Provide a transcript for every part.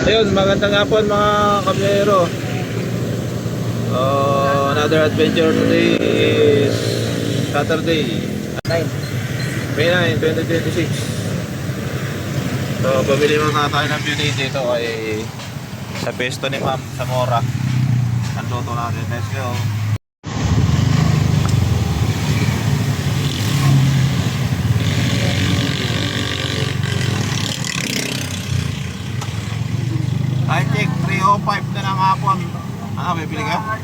Ayun, magandang hapon mga kablero. Another adventure today is Saturday 9. May 9, 2026. So bumili mga tayo ng beauty dito ay sa pesto ni Ma'am Zamora. Ang luto natin. Let's go. Time check, 3:05 na ng hapon. Ano, bibili ka?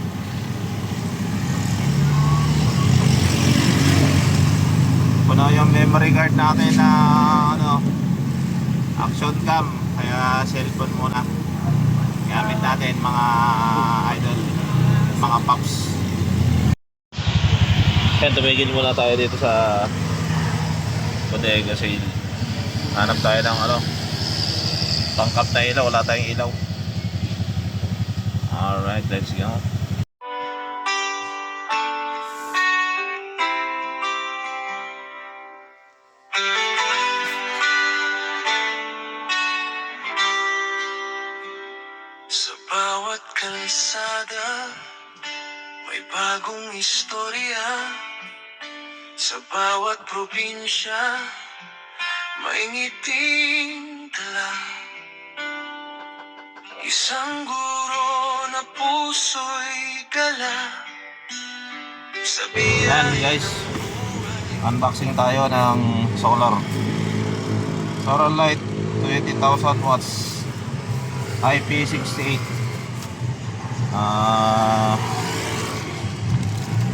Puno yung memory card natin na action cam. Kaya cellphone muna gamit natin mga idol, mga paps. Kaya tumigil muna tayo dito sa bodega sale. Hanap tayo ng pangkap na ilaw, wala tayong ilaw. Alright, let's go. Sa bawat kalsada, may bagong istorya. Sa bawat probinsya, may ngiting dala. Isang guro na puso'y gala. Yan guys, unboxing tayo ng solar light, 20,000 watts, IP68.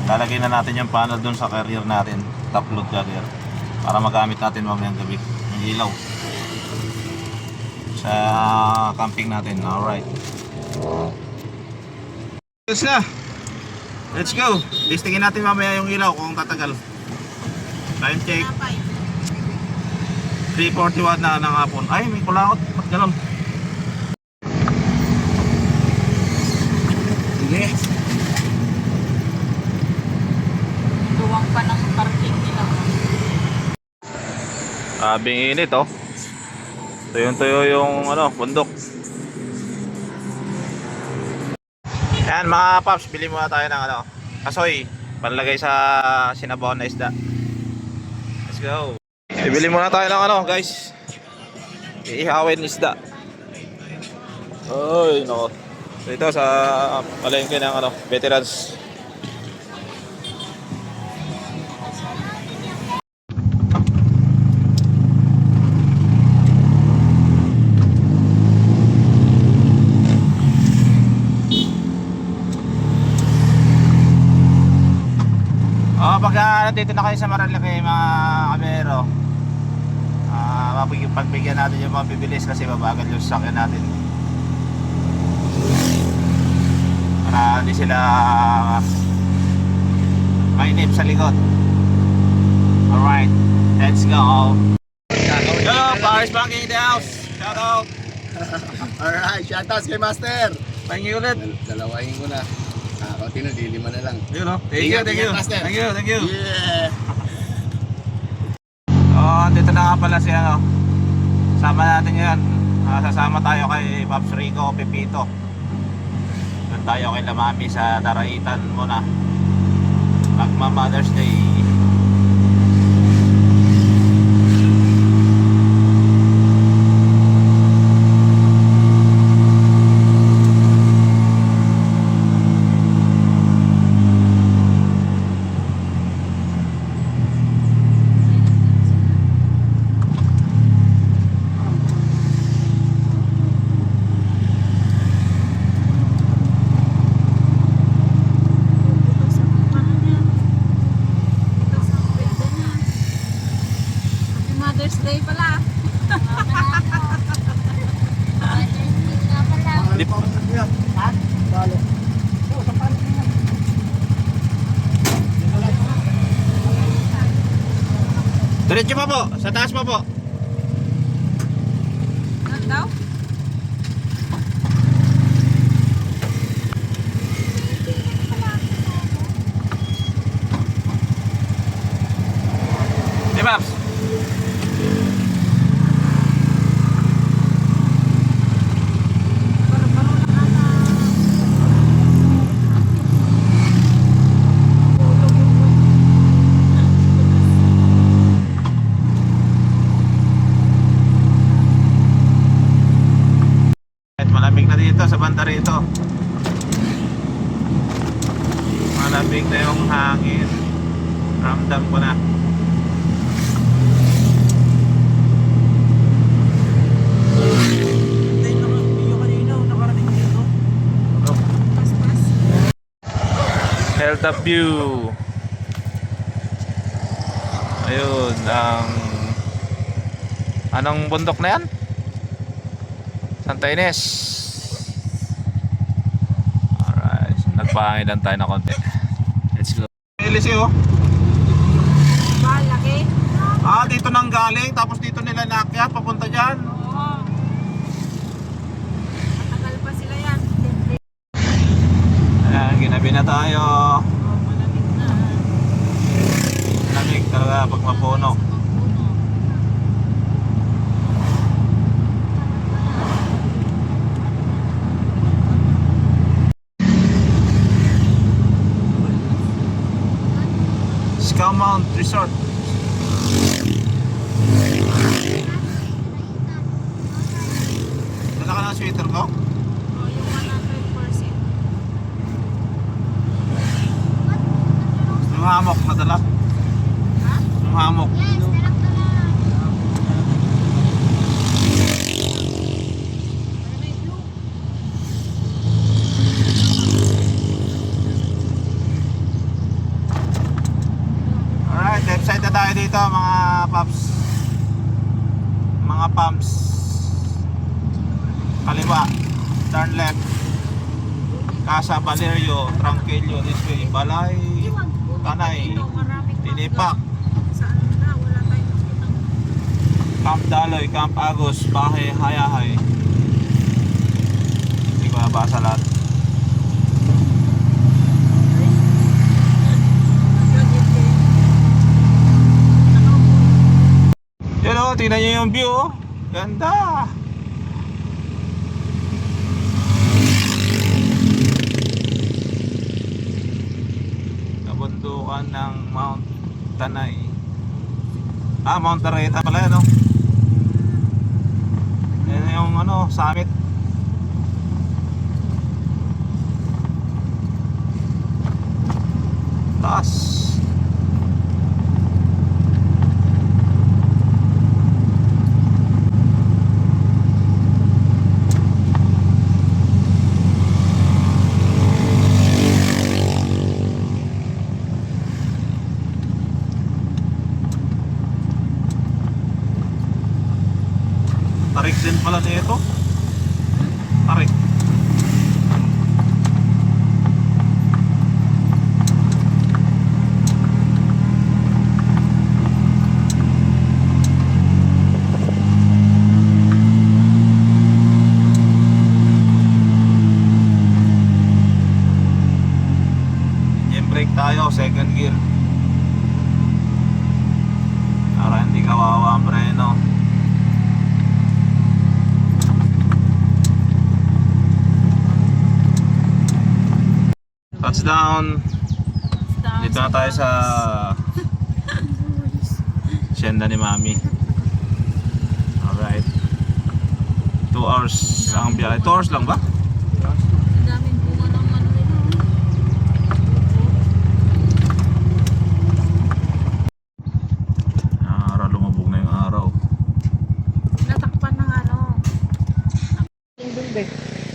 Lalagyan na natin yung panel dun sa carrier natin, top load carrier, para magamit natin mamayang gabi yung ilaw sa camping natin. Alright, let's go. Listingin natin mamaya yung ilaw kung tatagal. Time check 3:41 na ng hapon. Ay, may kulakot. Ba't ganun? Sige. Duwang pa ng parking nila. Abing init oh. Tuyo yung bundok. Yan mga paps, bili muna tayo ng kasoy, panlagay sa sinabaw na isda. Let's go. Bibili muna tayo ng guys, iihawin isda. Oy, nako. Dito sa palengke ng veterans. Pagka nandito na kayo sa Marilaki mga kabero, pagbigyan natin yung mga bibilis kasi mabagal yung sasakyan natin para hindi sila mainip sa likod. Alright, let's go. Hello, Paris Banking in the house. Shout out. Alright, shoutouts kay Master. Pahingi ulit. Dalawahin ko na. Kaunti na, di 5 na lang. Yun o. Thank you. Thank you. Yeah. Dito na nga pala si sama natin yan. Sasama tayo kay Pops Rico, Pepito. Doon tayo kay Lamami sa Daraitan muna. Magma Mother's Day. Mother's Day pala. Diretso pa po, sa taas pa po. Ano daw? Hey, Paps. sa banda rito. Malamig na yung hangin. Ramdam ko na. Hilltop view. Ayun, ang anong bundok na yan? Santa Ines. Alright, nagpahangilan tayo na konti. Let's go. LC oh. Malaki. Dito nang galing, tapos dito nila naakyat papunta dyan. Oo. Matagal pa sila yan. Ayan, ginabi na tayo. Oh, malamig na. Lamig talaga pag mapuno. Scout Mount Resort. Dala ka ng sweater ko? Oh, yung 100%. Yung hammock nadala? Ha? Yung hammock. Alright, left side na tayo dito mga paps. Mga pumps. Kaliwa, turn left. Casa Valerio, Tranquillo, this way, Balay, Tanay, Tinipak, Saan na? Wala tayong makita. Camp Daloy, Camp Agos, Bahay, Hayahay. Hindi ko nabasa lahat. Yun o, tingnan nyo yung view oh. Ganda. Kabundukan ng Mount Tanay. Mount Tareta pala yan oh. Yan yung ano, summit. Taas. Tarik din pala nito. Tarik. Yung brake tayo, second gear. Para hindi kawawa ang preno. Touchdown. Dito na tayo sa Hacienda ni Mami. Alright. 2 hours ang biyahe. 2 hours lang ba? Ang daming bunga ng ano nila. Araw, lumabog na yung araw. Natakpan ng ano.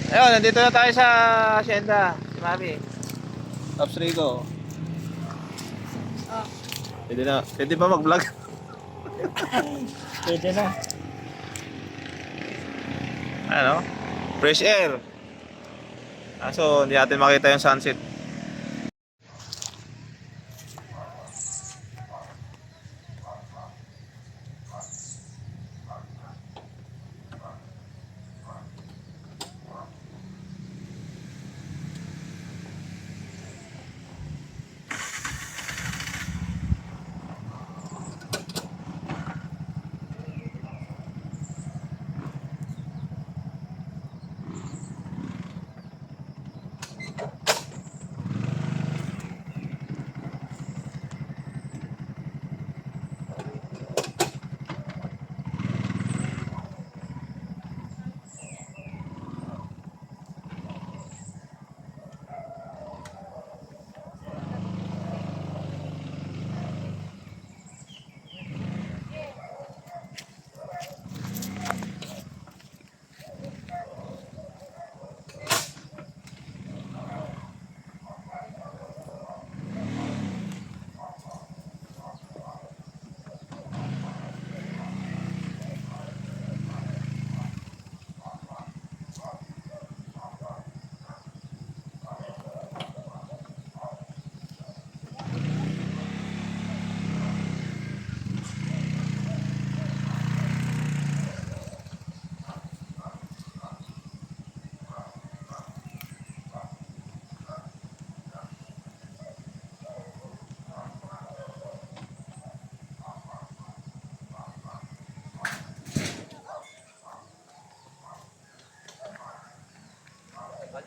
Ayun, nandito na tayo sa Hacienda ni Mami. Pops Rico. Pwede na. Pwede ba mag-vlog? Pwede na. Ano? Fresh air. So, hindi natin makita yung sunset.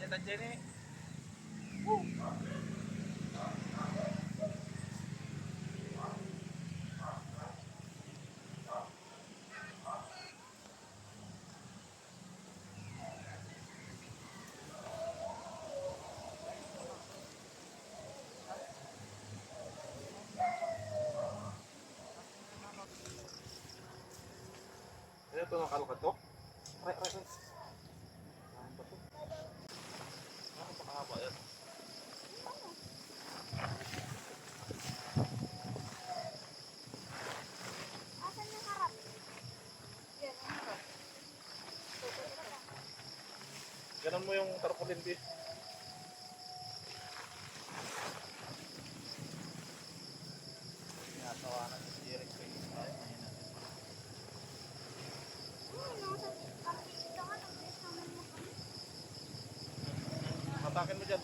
Kita Jenny. Ito nakalukad to? Ay. Ano ba to? Ano pa kahaba yan? Asan yung harap? Yan, ang harap. Ganon mo yung tarpaulin, di. Natawa na si Derek ko yung ay, mahina. Nasa parking ka nga, nag-dress naman mo kami. Hatakin mo dyan.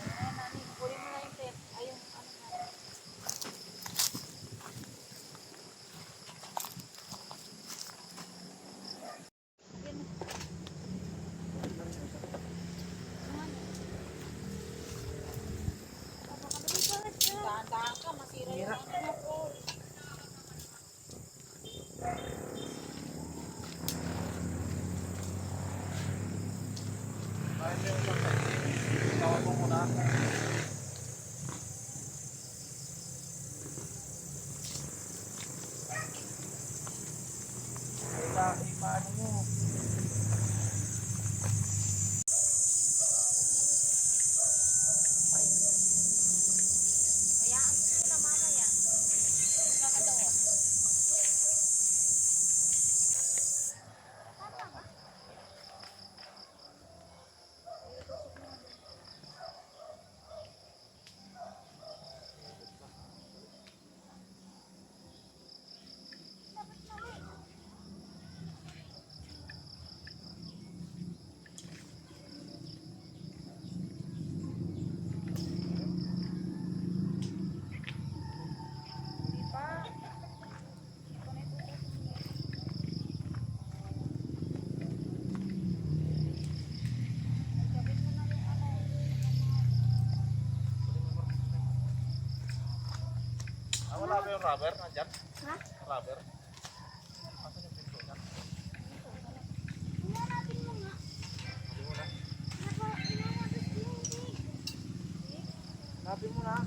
Ayan, nani. Kunin mo na yung tape. Ayun, ano na. Dahan-dahan ka, masira yung ano ko. Kahit yung tawag mo muna. Kailangan ipaano mo. Hayaan mo na mamaya. Kakadawa. Tama ba? Dapat mali. Hindi pa. Gawin mo na yung ano. Ah, wala ba yung rubber? Nandyan? Ha? Rubber? Asan yung pinto niyan? Tingnan natin mo nga. Sabi mo na. Sabi mo na.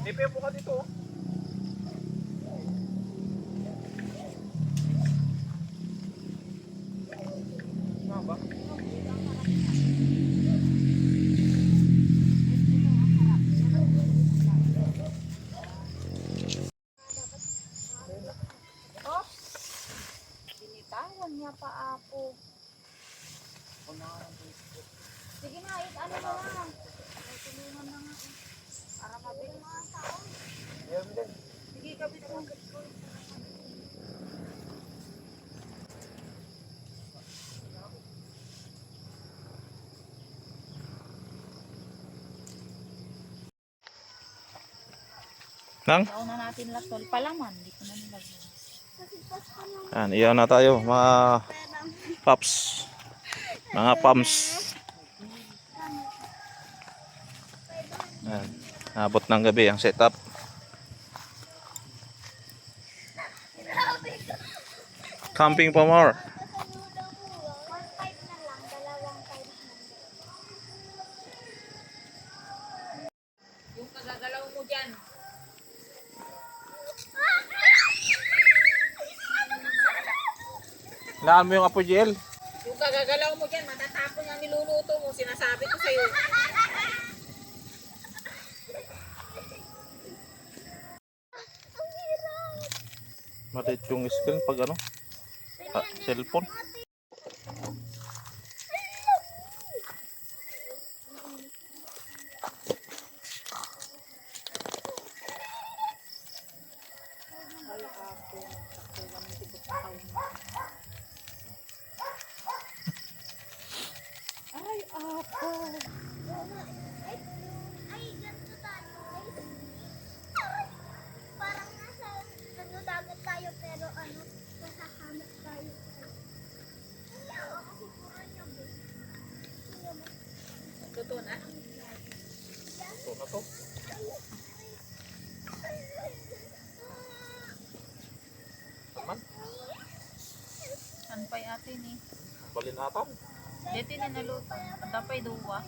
Tipe po ka dito. Oh. Nga ba? Oh, binitawan niya pa ako. Sige na, ano na lang. Ay, tulungan na nga. Para mabili mga tao. Sige, kabit mo. Nang? Nauna natin lasol. Palaman, hindi ko na nilagyan. Yan, iyan na tayo mga paps. Mga pams. Yan. Abot ng gabi ang setup. Camping pa more. 1.5 na lang, dalawang 5 Yung kagagalaw mo dyan. Laan mo yung apo gel. Yung kagagalaw mo dyan, matatapon yung niluluto mo. Sinasabi ko sa'yo. Madit yung screen pag ano? Cellphone. Ay, ganito tayo. Parang nasa dagat tayo pero masasamat tayo. Kasi puro niyog eh. Totoo na? Ito na to. Taman. Saan pa'y atin eh? Balinatan. Dito na naluto. Ang tapay duwa.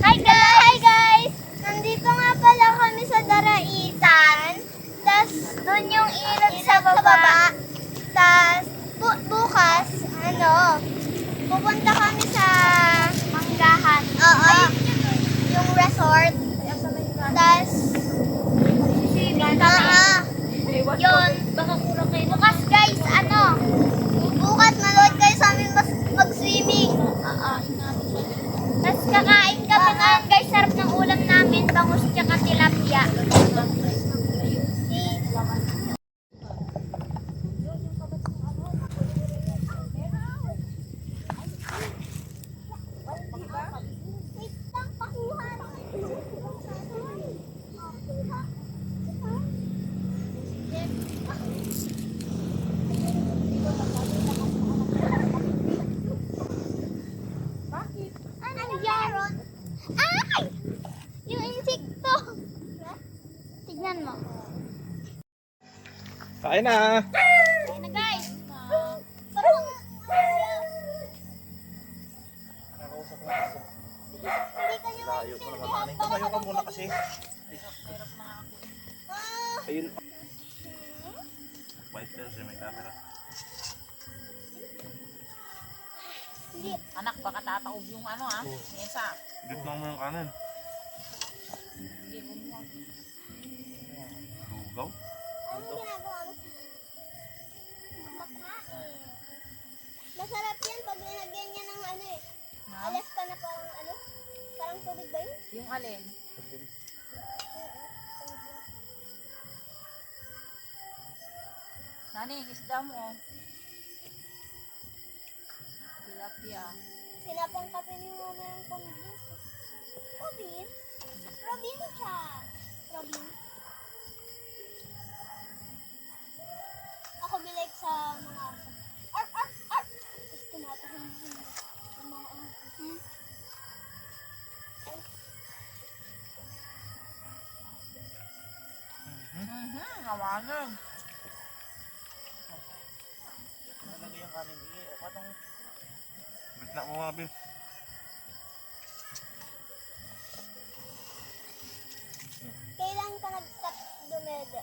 Hi guys! Nandito nga pala kami sa Daraitan. Tas doon yung ilog sa baba. Tas bukas, pupunta kami sa Manggahan. Oo. Yung resort. Tas sisibing kami. Yun. Bukas guys, bukas manood kayo sa amin mag-swimming. Oo. Tapos kakain kami ngayon guys, sarap ng ulam namin, bangus tsaka tilapia. Ano yaron? Ay! Yung insekto! Tignan mo. Kain na. Ayun na guys. Parang hindi kayo Layo ko naman nanin. Tumayo ka muna kasi. Ayun. White there, may camera. Hindi. Anak, baka tataob yung mesa. Gitna mo yung kanin. Hindi, bumuwag. Lugaw. Anong ginagawa mo? Makain. Masarap yan pag nilagyan niya ng alas ka na parang tubig ba yun? Yung alin? Nani, isda mo. Tilapia. Pinapang kape ni mama yung pambis. Robin? Robin siya. Robin. Ako bilag sa mga arp, arp, arp. Tapos tumatahon yung mga Hawanan. Nalagay yung kanin. Patong. Gitna mo mga bin. Kailan ka nag-stop dumede?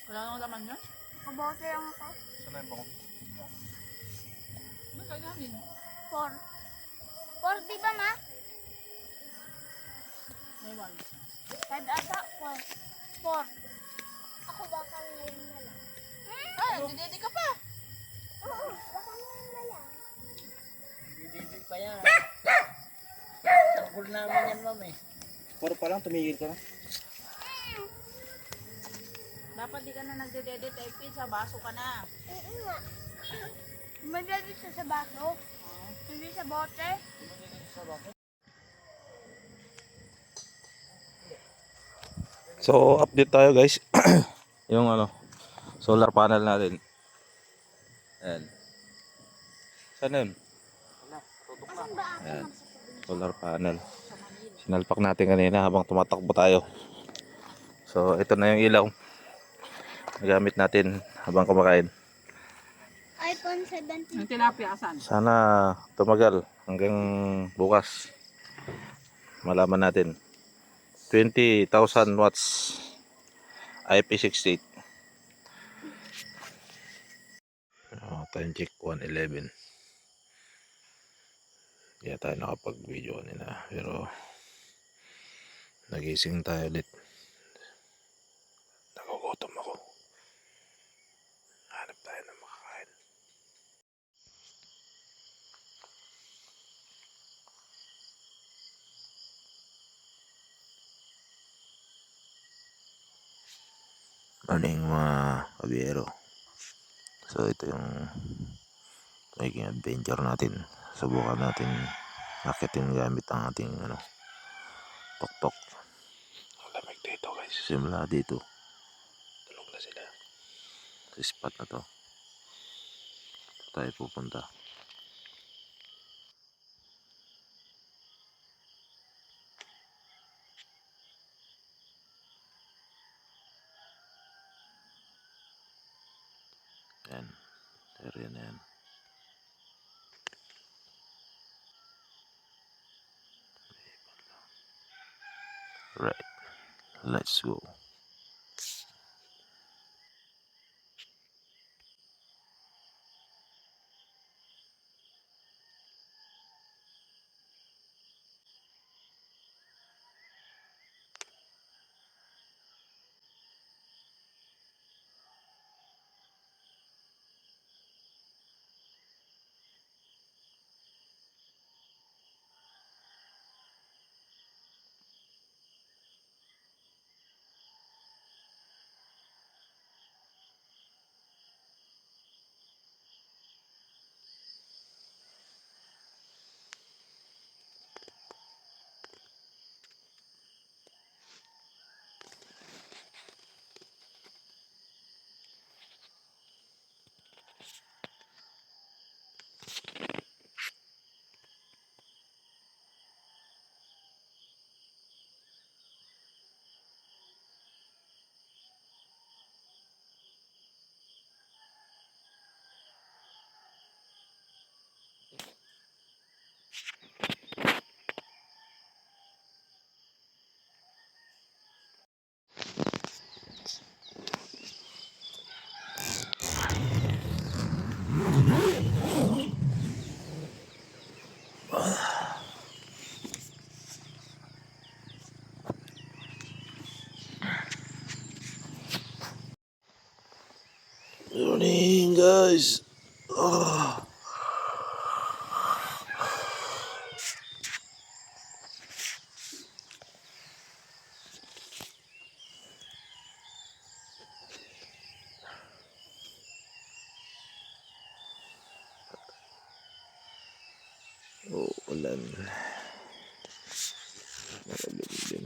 Wala nang laman yun? Kabote lang ako. Saan na yung bango? Ano kailangan? 4. 4 di ba ma? May one. 5 ata? 4. 4. Ako baka ngayon na lang. Ay, didedi ka pa. Oo, baka ngayon na lang. Hindi pa yan. Tanggol namin yan, ma'am eh. Puro pa lang, tumigil ka na. Dapat di ka na nagdedede type sa baso ka na. Oo nga. Madali siya sa baso. Hindi sa bote. So, update tayo guys. Yung solar panel natin. Ayan. Saan yun? Asan ba ako? Ayan. Solar panel. Sinalpak natin kanina habang tumatakbo tayo. So, ito na yung ilaw. Nagamit natin habang kumakain. iPhone 17. Ang tilapia asan? Sana tumagal hanggang bukas. Malaman natin. 20,000 watts IP68. Time check 1:11. Kaya tayo nakapag-video kanina. Pero nagising tayo ulit. Nagugutom ako. Hanap tayo ng makakain. Morning mga kabiyero. So ito yung magiging adventure natin. Subukan natin akitin gamit ang ating tok-tok. Lamig dito guys. Simula dito. Tulog na sila. Sa spot na to. Ito tayo pupunta. Yan. Area na yan. Right. Let's go. Morning guys. Ulan. Malamig din.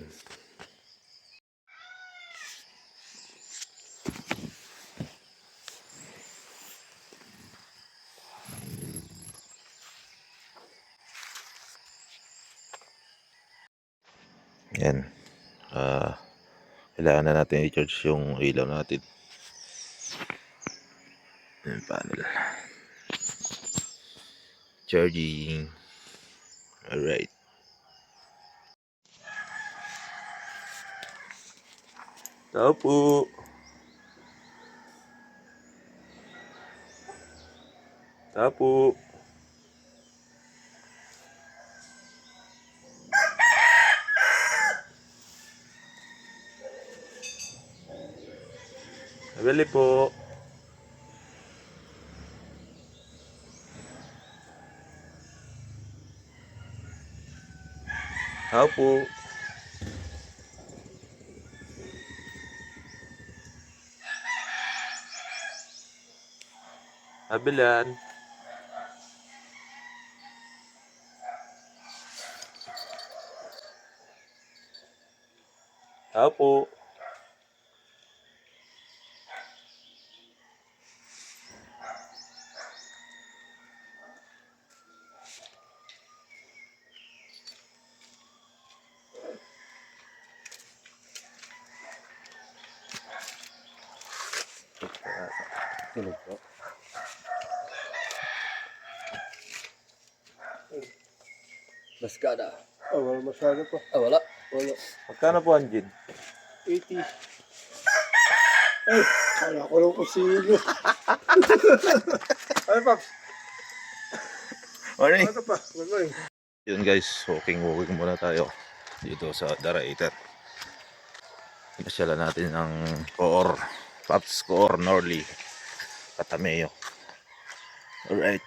Yan. Kailangan na natin i-charge yung ilaw natin. Yung panel. Charging. Alright. Tao po. Tao po. Nabili po. Tao po. Abilan. Tao po. Tulog po. Maskada. Wala masyado pa. Wala. Wala. Magkano po ang gin? 80. Ay, kaya ko lang kung sino. Ay, Paps. Morning. Ano pa? Good morning. Yun guys, walking muna tayo dito sa Daraitan. Pinasyalan natin ng Coor, Paps Coor, Norley, Katameo. Alright.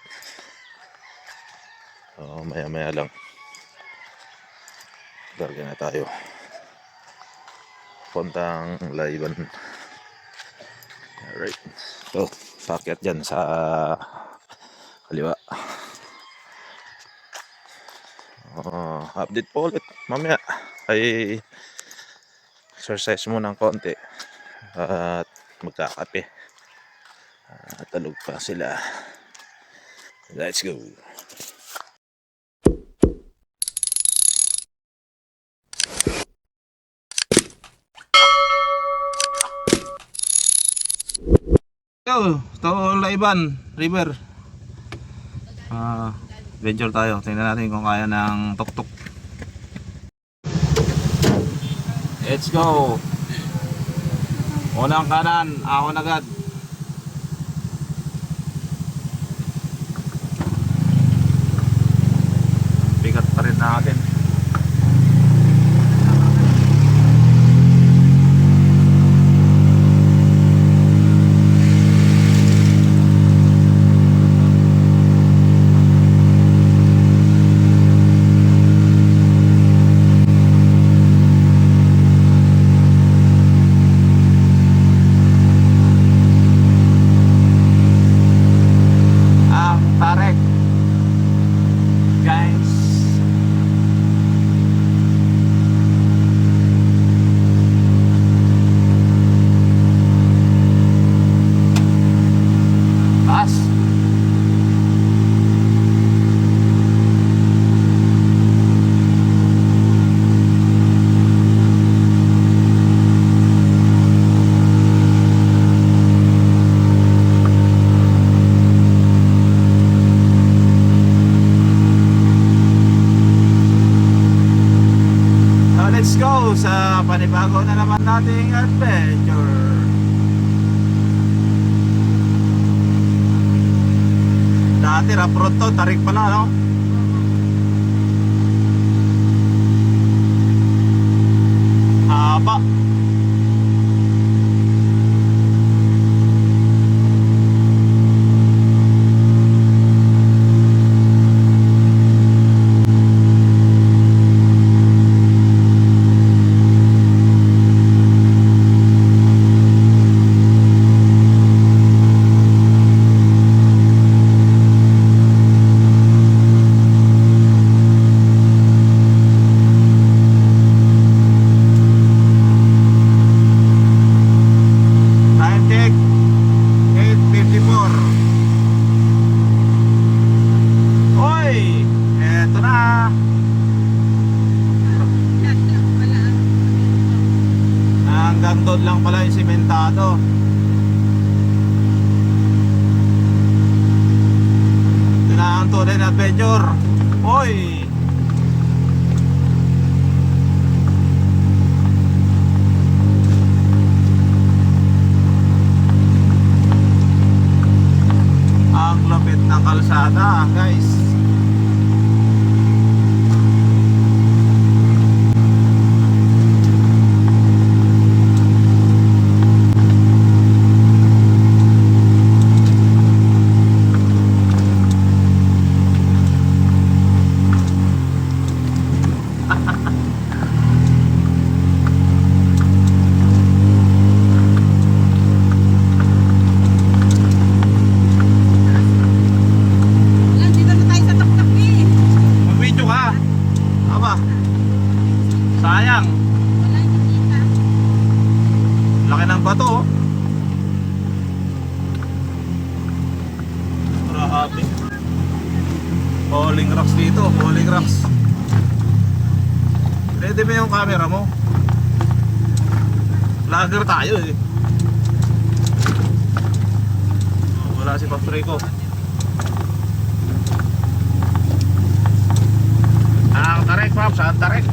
Maya lang. Darga na tayo. Puntang Laiban. Alright. So, pakyat dyan sa kaliwa. Update po ulit mamaya. Ay exercise muna ng konti. At magkakape. Tulog pa sila. Let's go. Ito, Laiban River. Venture tayo. Tingnan natin kung kaya ng tuk-tuk. Let's go. Unang kanan, ahon agad. Bigat pa rin natin. Tarek guys, taas. Let's go sa panibago na naman nating adventure. Dati rough road to, tarik pala, no? Haba. Time check 8:54. Oy, eto na. Hanggang doon lang pala yung simentado. Ito na ang tunay na adventure. Oy, ang lupit ng kalsada, guys. Nandito na tayo sa Taktak eh. Mag-video ka. Aba, sayang. Wala, hindi kita. Laki ng bato, oh. Grabe. Falling rocks dito, falling rocks. Ready ba yung camera mo? Vlogger tayo eh. Wala si Pastor Rico. Ang tarik, Paps, ang tarik.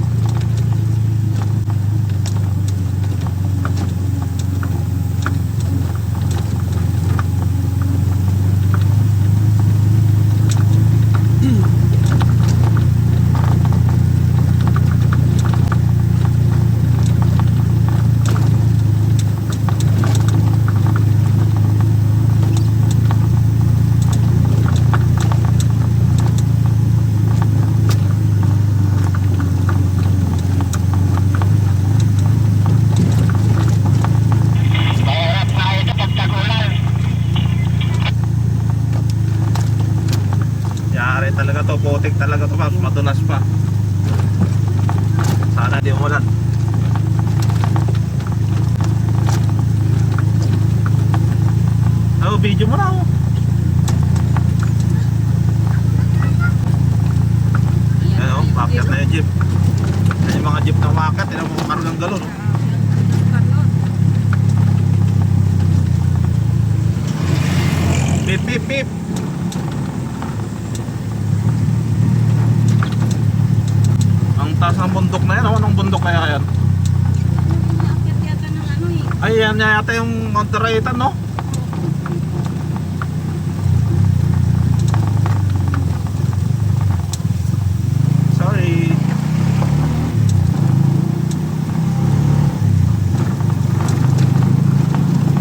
putik talaga to, Paps. Madulas pa. Sana di umulan. Oh, video mo na oh. Ayan oh, bakit na yung jeep. Ayan yung mga jeep na umakat. Tinan mo kargang galon oh. Pip, pip, pip. Ang taas ng bundok na yan, oh. Anong bundok kaya yan? Aakyat yata ng ano eh. Ay, yan yata yung Mount Taraitan, no? Sorry.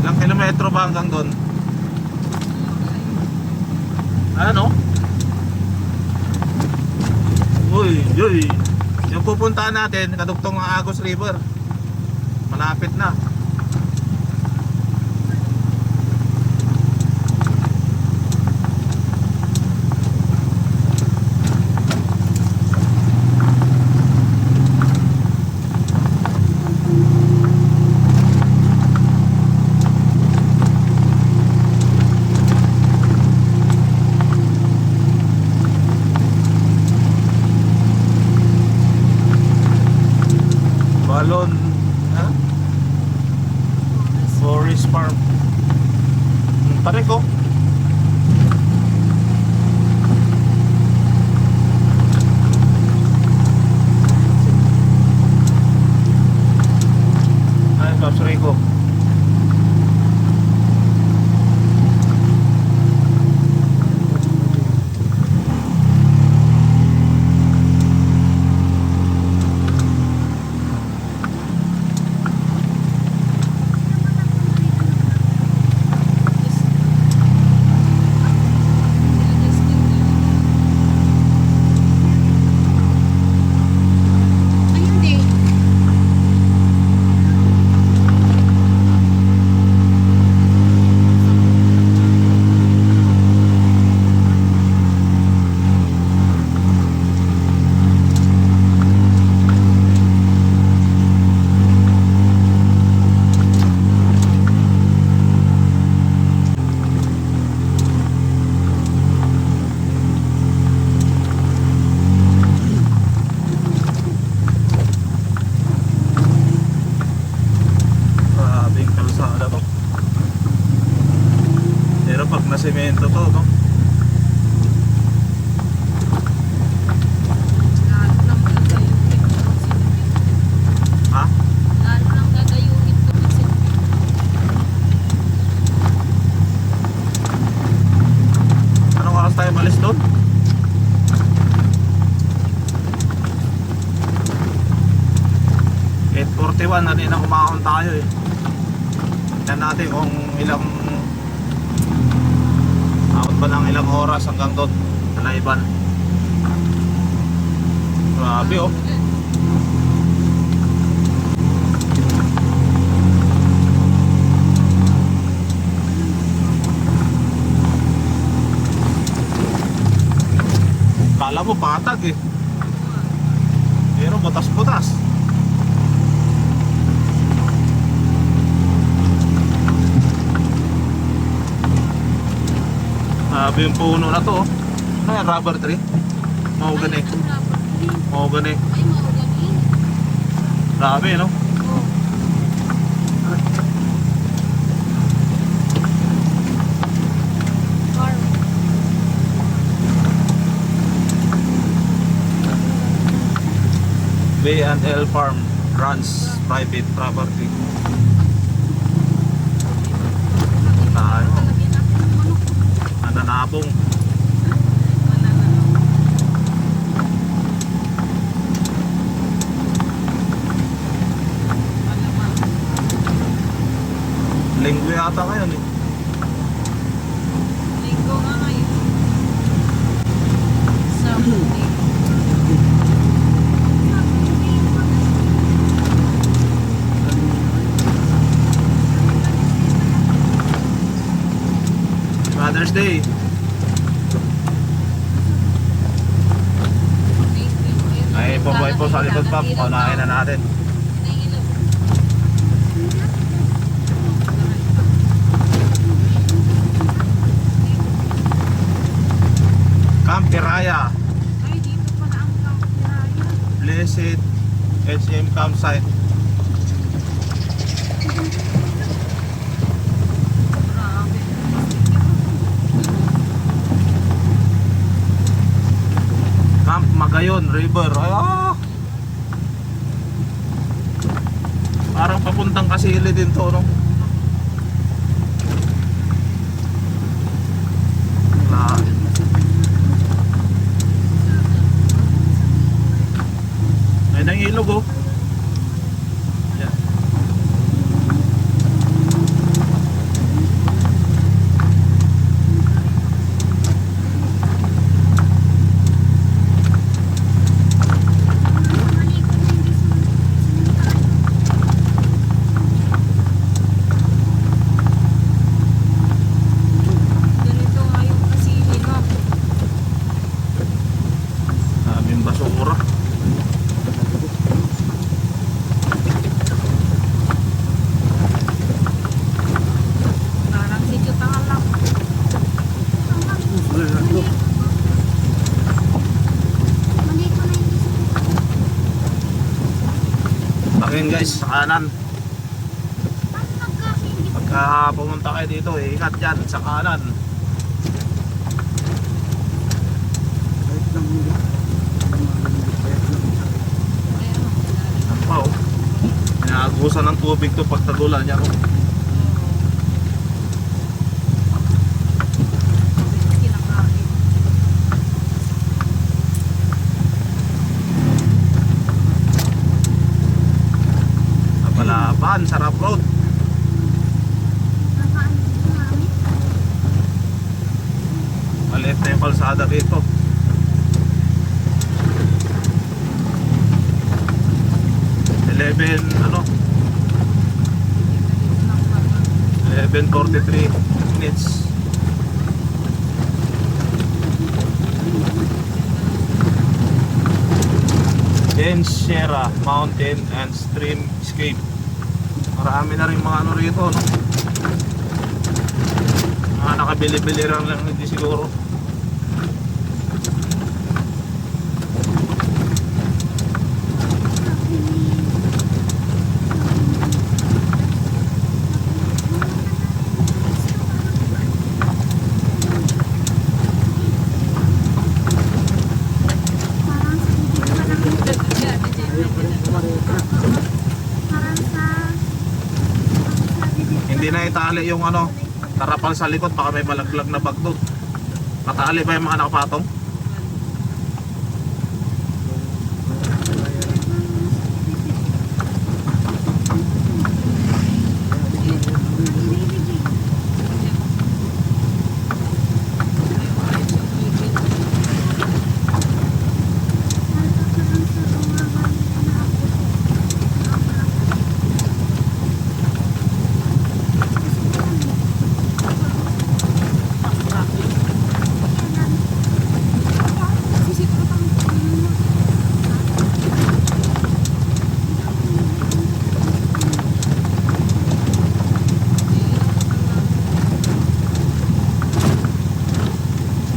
Ilang kilometro ba hanggang doon? Ano? Uy, uy. Yung pupuntahan natin, kadugtong ng Agos River. Malapit na. Balon, ha? Forest Farm. Pare ko. Ay, Paps Rico. Ayun din. Grabing kalsada to. Pero pag nasemento to, no? Lalo lang gagayuhin to pag sinimento. Ha? Lalo lang gagayuhin to pag sinimento. Anong oras tayo malis doon? At 41 na din ang kumakon tayo eh. Tignan natin kung ilang out ba ng ilang oras hanggang doon sa Laiban. Grabe oh. Kala mo patag eh. Pero butas-butas. Sabi yung puno na to, oh. Ay, rubber tree. Mahogany. Ay, ang rubber tree. Mahogany. Ay, mahogany. Grabe, no? Oh. Farm. B&L Farm runs private property. Tayo. Lalagyan natin ng manok. Nananabong. Linggo yata ngayon eh. Linggo nga ngayon. Sunday. Mother's Day. 4x4 sa likod pa, paunahin na natin. Camp Piraya, Ay, dito pala ang Camp Piraya. Blessed HM campsite. Grabe. Camp Magayon River. Ay, parang papuntang Kasili din to, no? Wala. Ay, nang ilog, oh. Yan. Ganito nga yung Kasili, no? Daming basura. Parang si Chutangan lang. Takin guys, sa kanan. Pagka pumunta kayo dito, ingat dyan sa kanan. Kahit lang hindi. Ano pa, oh. Pinaagusan ng tubig to pag tagulan niya, oh. Kinakain. Kapalaban, sarap road. Maliit na yung kalsada dito. Ano? 11:43 minutes. Then Sierra Mountain and Streamscape. Marami na rin mga ano rito, no? Mga nakabili-bili lang hindi siguro. Hindi na itali yung ano, tarapal sa likod, baka may malaglag na bag doon. Matali ba yung mga nakapatong?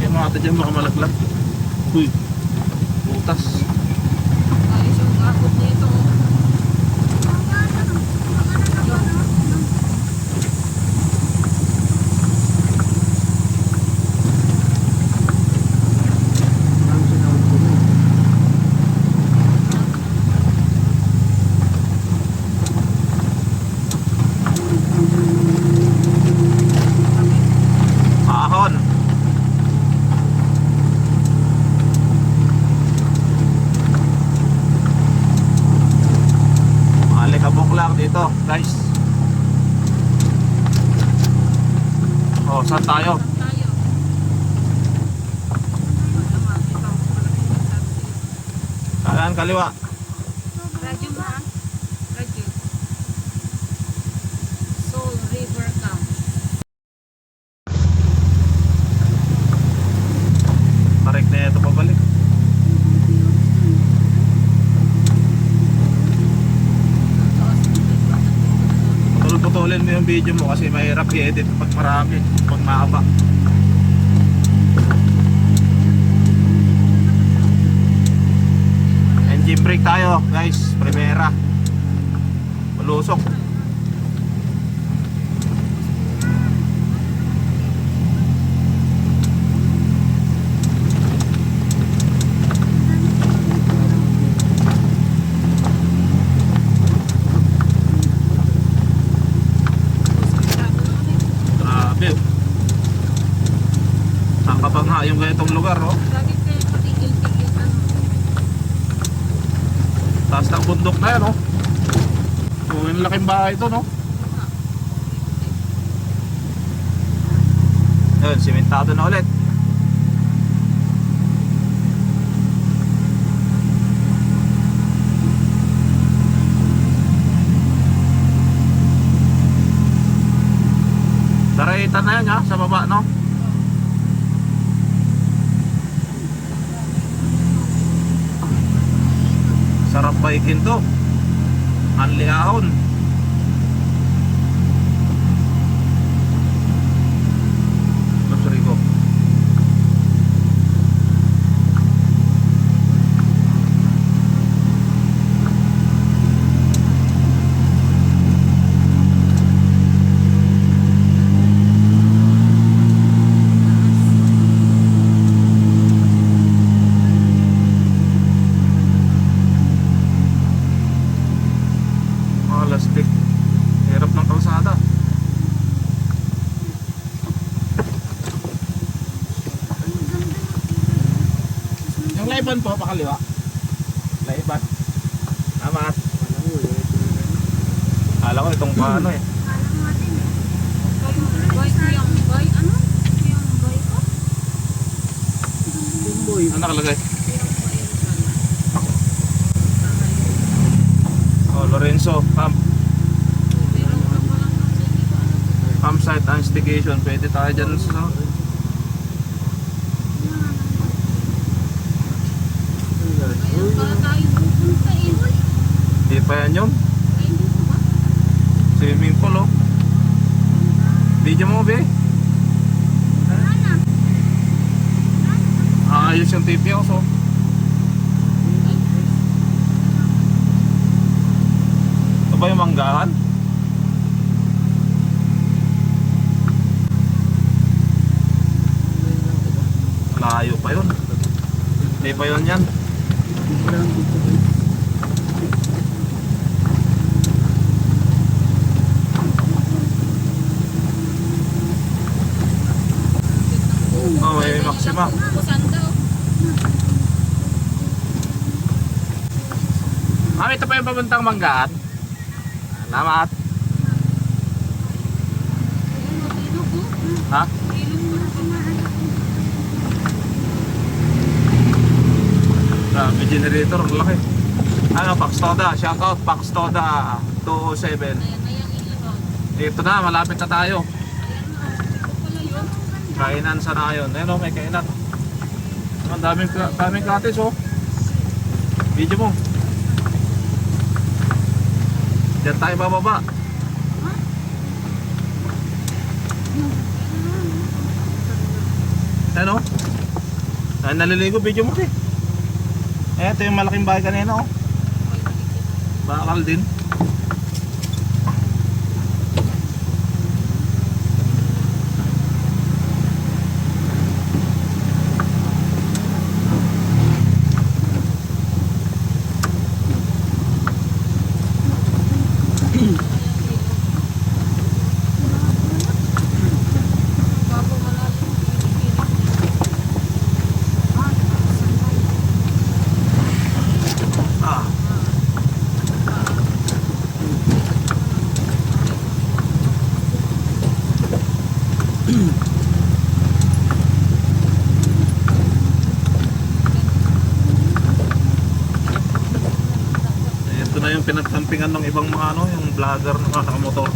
Yung mga ata dyan baka malaglag. Uy, butas. Ayos yung abot nito. Ahon. Alikabok lang dito, guys. Oh, saan tayo? Tayo. Kanan, kaliwa. Radyo ba? Radyo. Soul River Camp. Tarik na ito pabalik. puputulin mo yung video mo kasi mahirap i-edit pag marami, pag mahaba. Engine brake tayo guys, primera. Malusok. Grabe. Nakakabangha yung ganitong lugar, oh. Lagi kayo patigil-tigil ano. Taas ng bundok na yan, oh. Oh, yung laking bahay ito, no? Yun, simentado na ulit. Daraitan na yan, ha? Sa baba, no? Sarap baikin to. Anli ahon. Sorry ko. Lastik. Hirap ng kalsada. Yung laiban po, pakaliwa. Laiban. Tama. Alam ko itong paano eh. Boy, yung boy, ano? Yung boy ko? Ano nakalagay? Oh, Lorenzo, camp. Campsite investigation. Pwede tayo dyan sa... Ayun pala tayo pupunta eh. Hindi pa yan yun. Ay, hindi ko ba? Swimming pool, oh. Video mo, be. Ayos yung TV ako, so. Ito ba yung manggahan? Layo pa yun. Hindi pa yun yan. Oh, may Maxima. Saan daw? Ito pa yung papuntang manggahan. Salamat. Ha? Grabe generator, ang laki. Ano, Pax Toda, shout out Pax Toda 207. Ayan na yung ilaw. Ito na, malapit na tayo. Ayan na. Ito pala yun. Kainan sa na yun. Ayun, oh, may kainan. Ang daming katis, oh. Video mo. Diyan tayo bababa. Ano? Ay, naliligo, video mo, eh. Ito yung malaking bahay kanina, oh. Bakal din. Bago malalim yung pinipilit. Ah. Ito na yung pinagkampingan ng ibang mga ano, yung vlogger na nakamotor.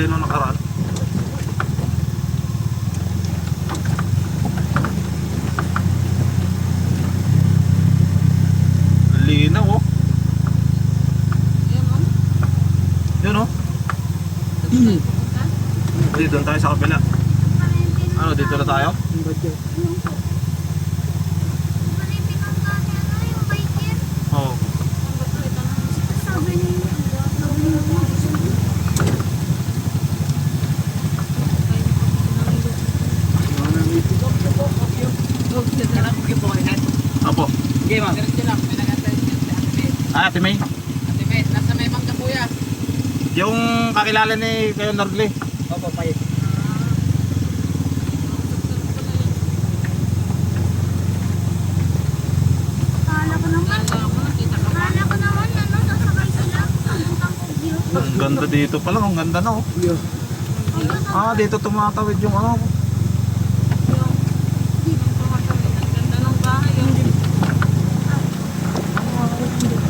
huli nung nakaraan. Linaw oh. Yan o. Yun oh. Hindi, doon tayo sa kabila. Ano, dito na tayo? Oo. Apo. Okay, ma'am. Diretso lang. May nag-attend yan si Ate May. Ah, Ate May. Ate May, nasa may mangga kuya. Yung kakilala ni kayo Nordli. Opo, payet. Ang ganda dito pala, ang ganda na oh. Ah, dito tumatawid yung ano. Ganda ng bahay.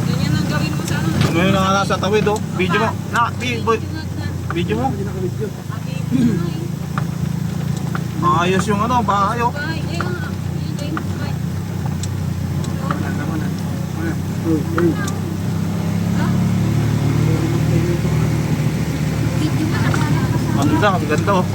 Ganyan ang gawin mo sa ano. Ano yung nasa tawid oh. Video mo. Boy. Video mo. Ayos yung ano, bahay oh. Ang ganda oh.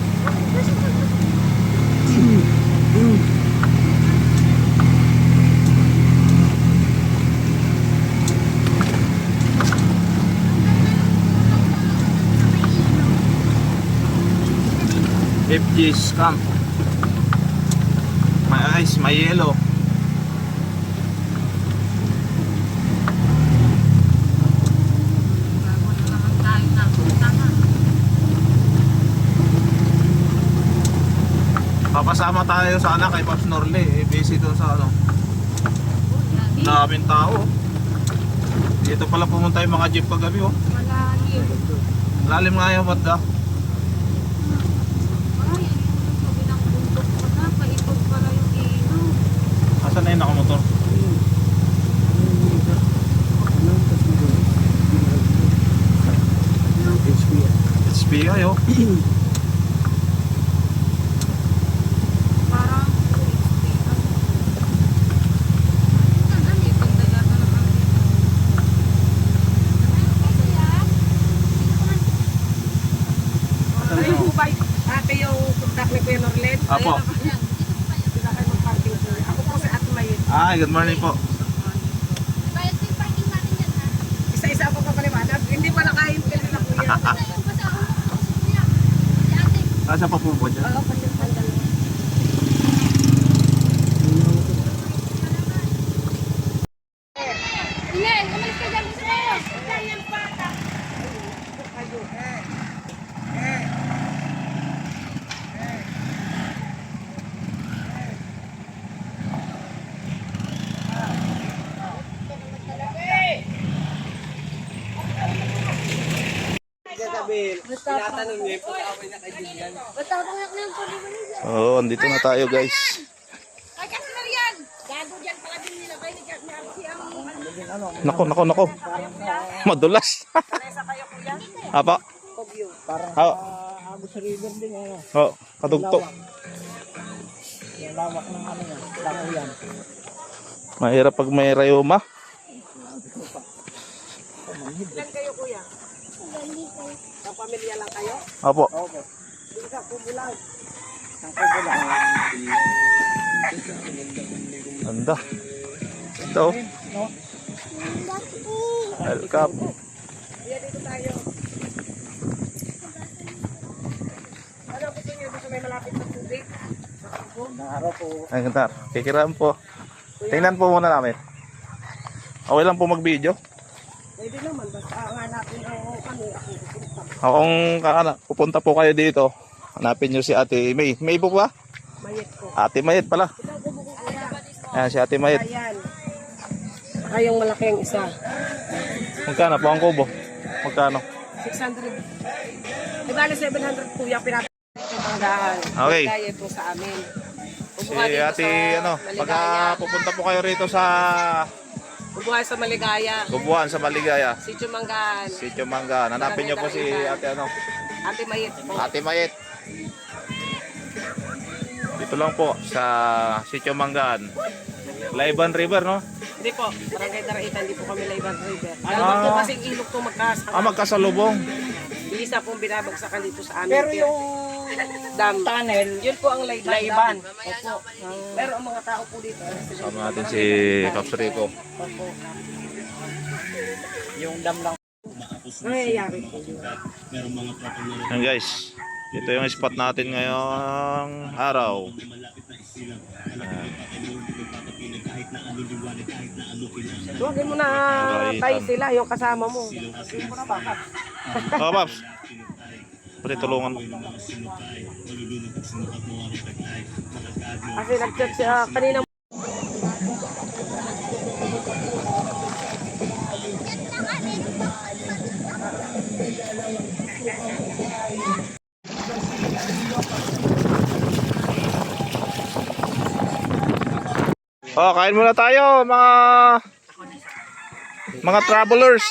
FG's camp. May ice, may yellow. Papasama tayo sana kay Pops Norle, busy doon sa ano. Daming tao. Dito pala pumunta yung mga jeep kagabi oh. Malalim. Lalim nga yung banda. Ay, sabi ng bundok ko na. Paikot pala yung ilaw. Asan na yung nakamotor? HPI oh. Parang Ay, hubay. Ate yung contact ni Kuya Norlet. Apo. Sila kayo mag-parking kuya. Ako po si Ate Mayet. Ay, good morning po. Isa-isa ako papaliwanag. Hindi pala kaya yung pili na kuya. Nasa pa po ba dyan? Oo, kasi tanggal. Tinatanong niyo yung pag-away na kaibigan. Oo, andito na tayo guys. Ay, kasi na yan. Gago dyan pala din nila. Kaya Nako. Madulas. Apa? Parang Oh, Agus River din ano. oh, kadugtog. Yung lawak ng ano yan. Lango yan. Mahirap pag may rayuma. Ilan kayo kuya? Sa pamilya lang kayo? Apo. Okay. Hindi ka kubo lang. Ang kubo lang. Ganda. Ito. Welcome. Kaya dito tayo. Ano gusto niyo dito may malapit na tubig? Naharaw po. Ay, ganda. Kikiraan po. Tingnan po muna namin. Okay lang po mag-video. Pwede naman. Basta hanapin ako kami. Ako pupunta. Akong pupunta po kayo dito. Hanapin nyo si Ate May. May po ba? Mayet ko. Ate Mayet pala. Ayan si Ate Mayet. Ayan. Saka yung malaking isa. Magkano po ang kubo? Magkano? 600. Di bali 700 kuya. Pinapit yung pangdahan. Okay. Kaya po sa amin. Si Ubuha dito Ate, sa ano, Maligaya. pagka pupunta po kayo rito sa Ubuha sa Maligaya. Gubuan sa Maligaya, Sitio Manggaan. Sitio Mangga. Hanapin nyo po si Ate ano. Anti-mayit po. Ate Mayet. Dito lang po sa Sitio Manggaan. Laiban River, no? Hindi po, Barangay Daraitan, hindi po kami Laiban River. Ano ba po kasing ilog to magkasama? Magkasalubong. Isa pong binabagsakan dito sa amin. Pero yung dam tunnel, yun po ang Laiban. Opo. Pero ang mga tao po dito. Sama natin si Pops Rico. Opo. Yung dam lang. Nangyayari po yun. Yan guys, ito yung spot natin ngayong araw. Huwagin mo na tayo sila, yung kasama mo. Oh, Pops. Pwede tulungan mo. Kasi nag-chat siya kanina. Oh, kain muna tayo mga travelers.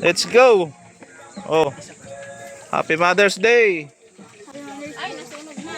Let's go. Oh. Happy Mother's Day. Ay, nasunog na.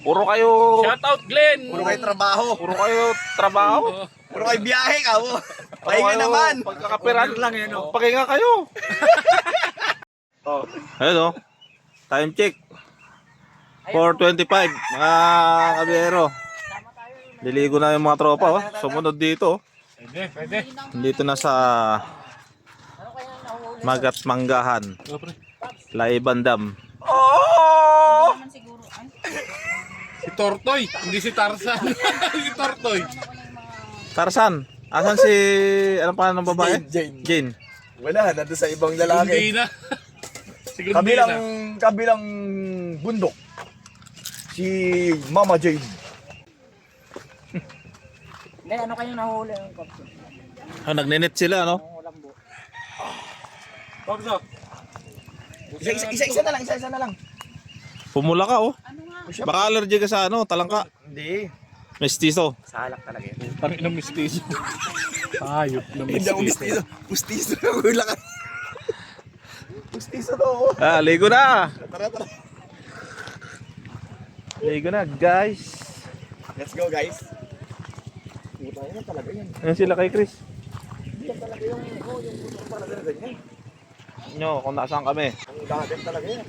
Puro kayo Puro kayo trabaho. Puro kayo biyahe ka mo. Pahinga naman. Pagkakapiran lang yun. Pahinga kayo. Ayun, oh. Time check. 4:25 mga kabiyero. Diligo na yung mga tropa, oh. Sumunod dito. Pwede. Dito na sa Magat Manggahan. Laiban Dam. Naman siguro. Ay, Si Tortoy, hindi si Tarzan. Si Tortoy. Tarzan. Asan si anong pangalan ng babae? Jane. Jane. Wala, nandun sa ibang Hindi lalaki. na. Si Gundina. Kabilang bundok. Si Mama Jane. Hindi, ano kayong nahuli ng kapso? Nagninit sila, no? Isa na lang. Pumula ka, oh. ano nga? Baka allergy ka sa ano, talangka. Hindi. Mestizo. Salak talaga yan. Parang ng mistiso. Hayop na Hindi ako mistiso. Pustiso na wala ka. Pustiso to. Ah, ligo na. Tara, tara. Ligo na, guys. Let's go, guys. Puta na talaga yan. Ayan sila kay Chris. Yan talaga yung motor talaga na ganyan. Nyo, kung nasaan kami. Ang dagat talaga yan.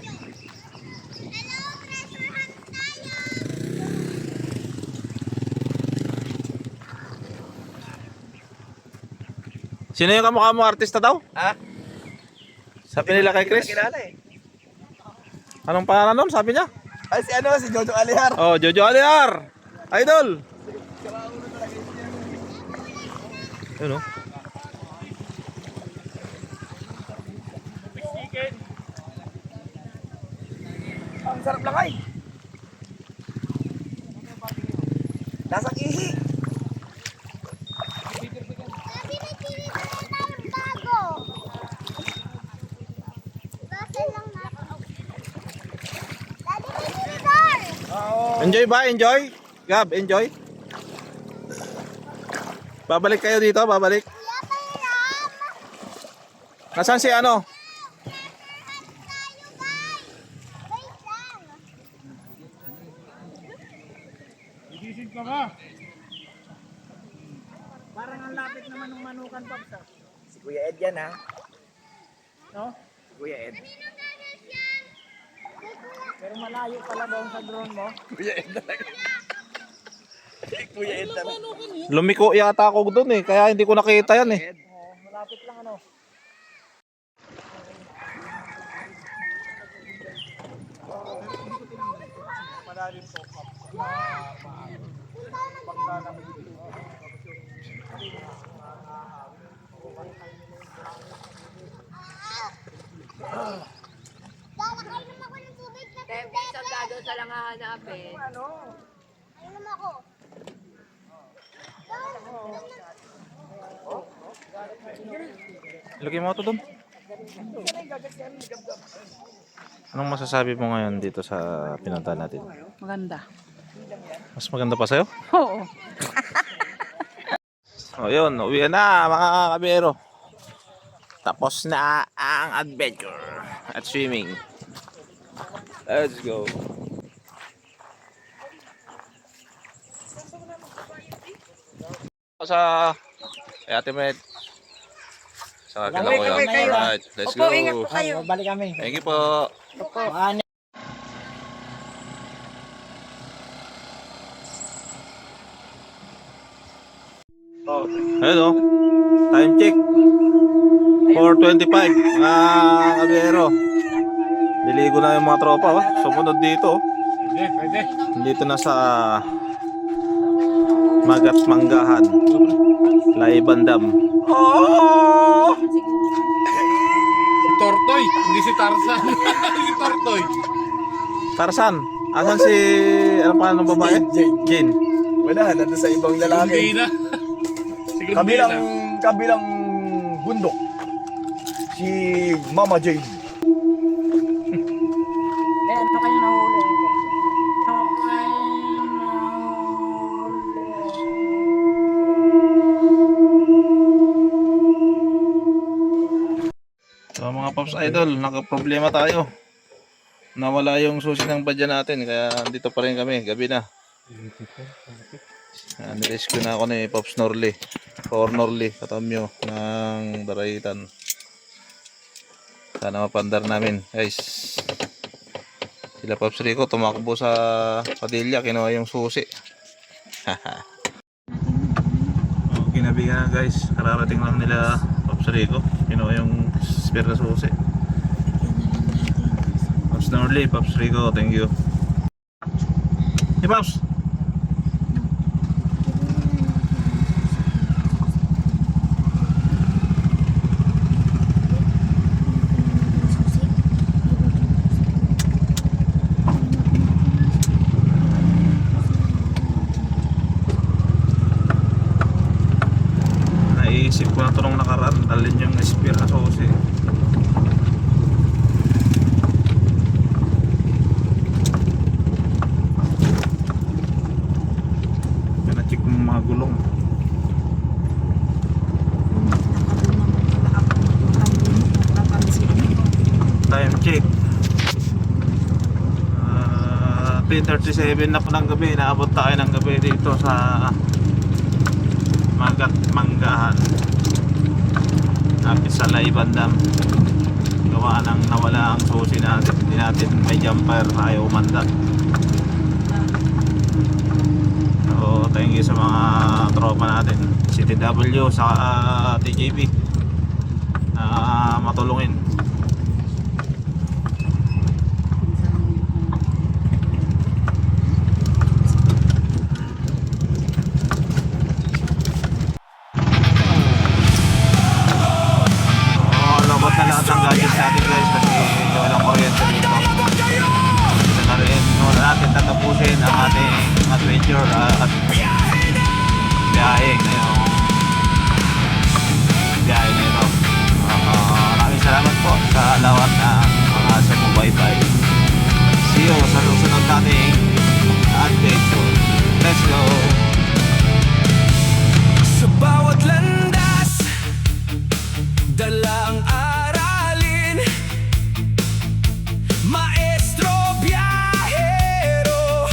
Sino yung kamukha mo artista daw? Ha? Sabi nila kay Chris. Kilala eh. Anong pangalan nun? Sabi niya? Ay, si ano, si Jojo Alihar. Oh, Jojo Aliar. Idol. Yun oh. Ang sarap lang ay. Lasang ihi. Sabi na tiri ko na tayong bago. Bakit lang na? Daddy, may tinidor! Enjoy ba? Enjoy? Gab, enjoy? Babalik kayo dito? Babalik? Kuya, pahiram! Nasaan si ano? Wait lang! Igising ka ba? Si Kuya Ed yan ha. No? Si Kuya Ed. Pero malayo pala doon sa drone mo. Kuya Ed talaga. Kuya Ed talaga. Lumiko yata ako doon eh. Kaya hindi ko nakita yan eh. Malapit lang ano. Nakainom ako ng tubig na tubig. Isang gado sa lang hahanapin. Inom ako. Lagyan mo ito doon. Anong masasabi mo ngayon dito sa pinuntahan natin? Maganda. Mas maganda pa sa'yo? Oo. O yun, uwi na mga kabiyero. Tapos na ang adventure at swimming. Let's go. Sa Ate Med. Sa kila kuya. Alright, let's go. Balik kami. Thank you po. Hello. Time check. 4:25. Mga kabiyero. Diligo na yung mga tropa. Oh. Sumunod dito. Pwede. Dito na sa Magat Manggahan. Laiban Dam. Oh! Si Tortoy, hindi si Tarzan. Si Tortoy. Tarzan. Asan si... Ano pa ng babae? Jane. Wala, nandun sa ibang Hindi lalaki. na. Siguro Kabilang bundok. Si Mama Jane. Ano kayo nahuli? So mga Pops Idol, nakaproblema tayo. Nawala yung susi ng badya natin, kaya dito pa rin kami, gabi na. Nirescue na ako ni Pops Norley, or Norley, katamyo ng Daraitan. Sana mapandar namin, guys. Sila Pops Rico tumakbo sa Padilla, kinuha yung susi. Ginabi na guys, kararating lang nila Pops Rico, kinuha yung spare na susi. Pops Norley, Pops Rico, thank you. Hey Pops! Naisip ko na ito nung nakaraan, dalhin yung spare na susi. tulong. Time check. 3:37 na po ng gabi. Naabot tayo ng gabi dito sa Manggahan. Napit sa Laiban Dam. Gawa ng nawala ang susi natin. Hindi natin may jumper. Ayaw umanda. So thank you sa mga tropa natin, CTW sa TJP, matulungin. Lobot na lahat ng gadgets natin guys kasi walang kuryente dito. Isa na rin muna natin tatapusin ang ating adventure at biyahe ngayong biyahe na ito. Maraming salamat po sa lahat na mga sumubaybay. See you sa susunod nating adventure. Let's go! Sa bawat landas, dala ang aralin. Maestro biyahero,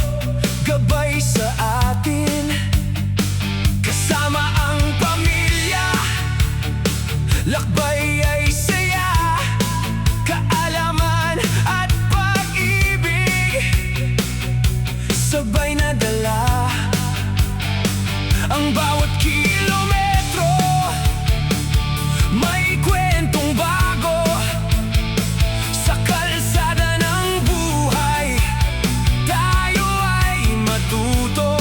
gabay sa atin. Kasama ang pamilya, lakbay ay saya. Kaalaman at pag-ibig, sabay na dala. Ang bawat kilometro may kwentong bago. Sa kalsada ng buhay, tayo ay matuto.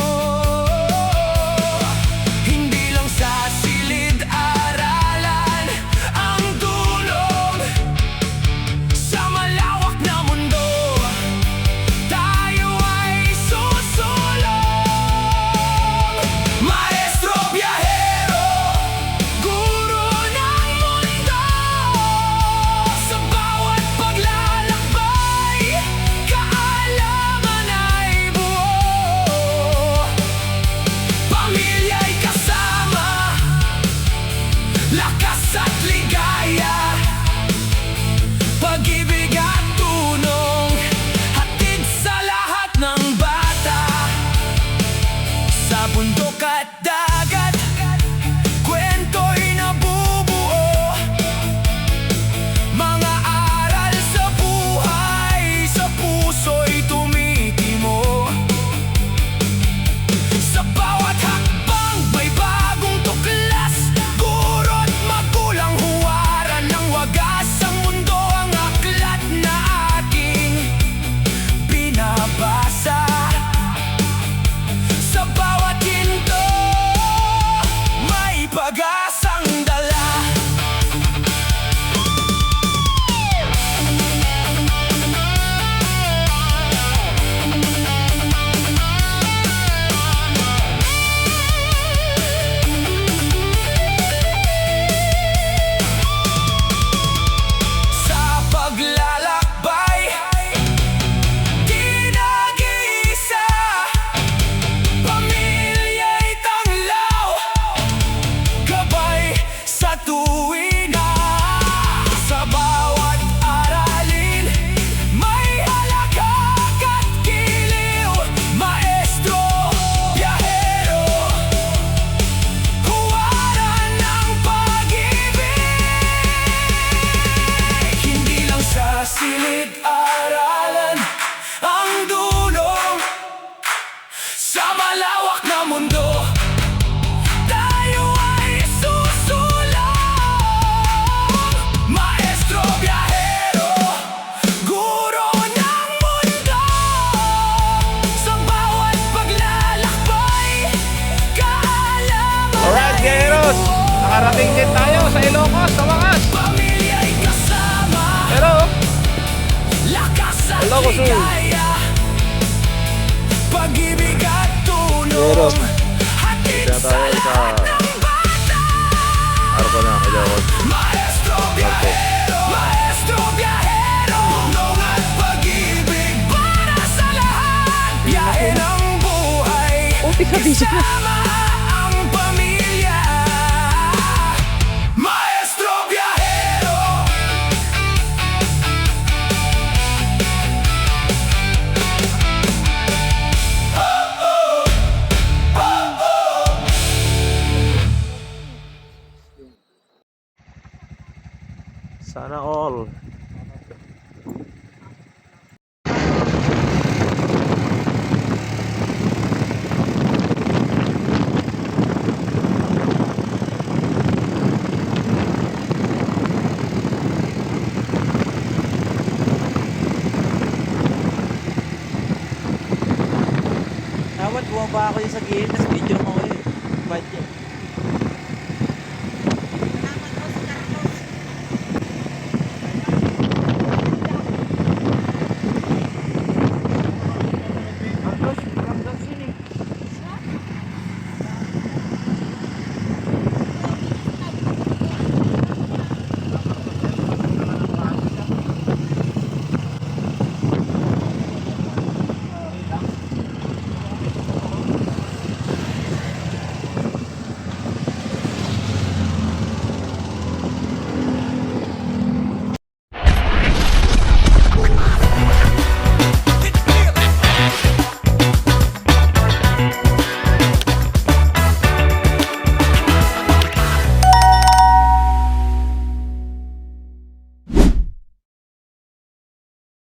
Hindi lang sa silid-aralan ang dulong. Sa malawak na mundo, tayo ay susulong. Maestro biyahero, guro ng mundo. Sa bawat paglalakbay, kaalaman ay buo. Pamilya'y kasama, lakas at ligaya. Pag-ibig at tunong, hatid sa lahat ng bata. Sa bundok at dagat, kwento'y nabubuo. Mga aral sa buhay, sa puso'y tumitimo. Sa bawat hakbang may bagong tuklas. Guro't magulang huwaran ng wagas. Ang mundo ang aklat na ating binabasa. Sa bawat hinto, may pag-asang dala. Sa paglalakbay, di nag-iisa. Pamilya'y tanglaw, gabay sa tuwina. Sa bawat aralin, may halakak at giliw. Maestro biyahero, huwaran ng pag-ibig. Hindi lang sa silid-aralan ang dulong. Sa malawak na mundo, tayo ay susulong. Maestro biyahero, guro ng mundo. Sa bawat paglalakbay, kaalaman Alright, Geros! Nakarating din tayo sa Ilocos sa wakas. pamilya'y kasama, Pero lakas at Ilocos Sur. ligaya. Pag-ibig at tulong, hatid sa lahat ng bata. araw na Ilocos. Maestro biyahero, maestro biyahero, tulong at pag-ibig para sa lahat. Biyahe ng buhay, isama ang Sana all. Dapat bumaba ako yung sa gilid.